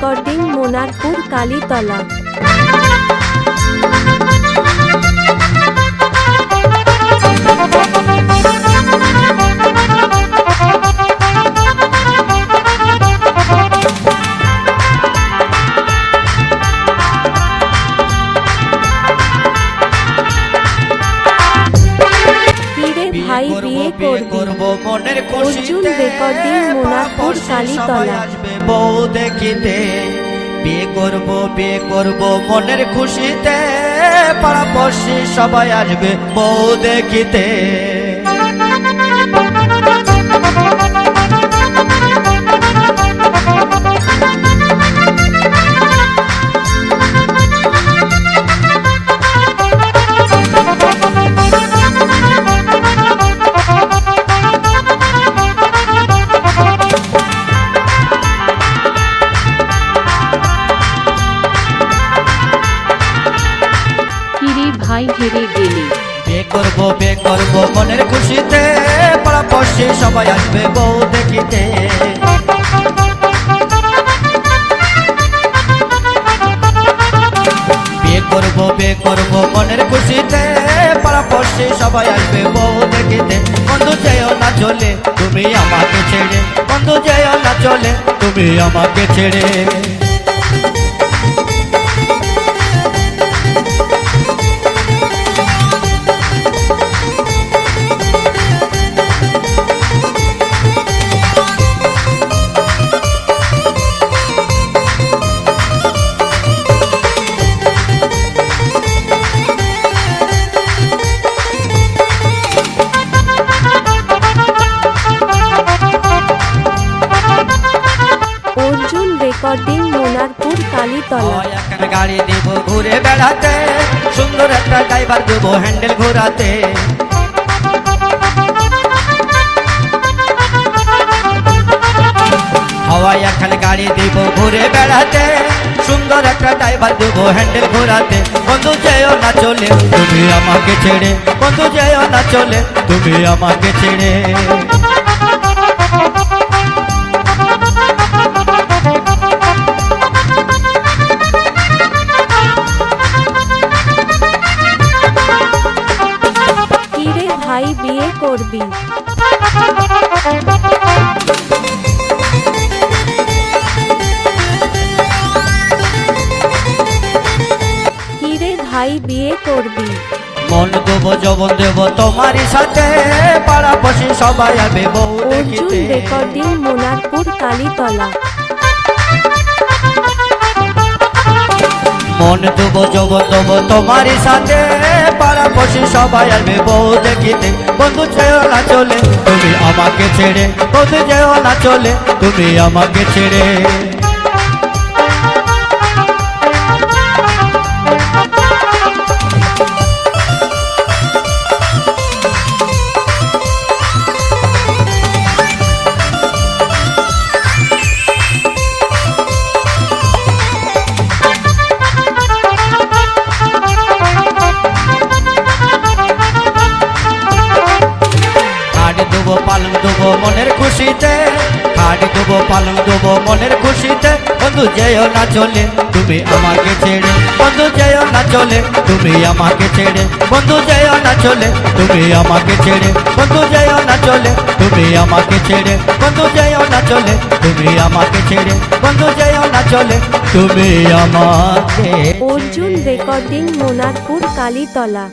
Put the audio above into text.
Recording মোনারপুর Kalitala. ভাই বিয়ে করবো মনের অর্জুন রেকর্ডিং মোনারপুর কালীতলা। বউ দেখিতে বিয়ে করবো মনের খুশিতে, পাড়াপড়শি সবাই আসবে বউ দেখিতে। ভাই হেরে গেলে বিয়ে করবো মনের খুশিতে, পাড়াপড়শি সবাই আসবে বউ দেখিতে। বিয়ে করবো মনের খুশিতে, পাড়াপড়শি সবাই আসবে বউ দেখিতে। বন্ধু যেও না চলে তুমি আমাকে ছেড়ে, বন্ধু যেও না চলে তুমি আমাকে ছেড়ে। রেকর্ডিং মোনারপুর কালীতলা। গাড়ি দেব ঘুরে বেড়াতে, সুন্দর একটা ড্রাইভার দেবো হ্যান্ডেল ঘোরাতে। হাওয়াই এখন গাড়ি দেব ঘুরে বেড়াতে, সুন্দর একটা ড্রাইভার দেবো হ্যান্ডেল ঘোরাতে। বন্ধু যেও না চলে তুমি আমাকে ছেড়ে, বন্ধু যেও না চলে তুমি আমাকে ছেড়ে। ভাই বিয়ে করবি কিরে ভাই বিয়ে করবি? মন দেবো যৌবন দেবো তোমারই সাথে, পাড়াপড়শি সবাই আসবে বউ দেখিতে। অর্জুন রেকর্ডিং মোনারপুর কালীতলা। মন দেবো যৌবন দেবো তোমারই সাথে, পাড়াপড়শি সবাই আসবে বউ দেখিতে। বন্ধু যেও না চলে তুমি আমাকে ছেড়ে, বন্ধু যেও না চলে তুমি আমাকে ছেড়ে। পালং দেবো মনের খুশিতে, খাড়ি দেবো পালং দেবো মনের খুশিতে। বন্ধু যেও না চলে তুমি আমাকে ছেড়ে, বন্ধু যেও না চলে তুমি আমাকে ছেড়ে, বন্ধু যেও না চলে তুমি আমাকে ছেড়ে, বন্ধু যেও না চলে তুমি আমাকে ছেড়ে, বন্ধু যেও না চলে তুমি আমাকে ছেড়ে, বন্ধু যেও না চলে তুমি আমাকে। অর্জুন রেকর্ডিং মোনারপুর কালীতলা।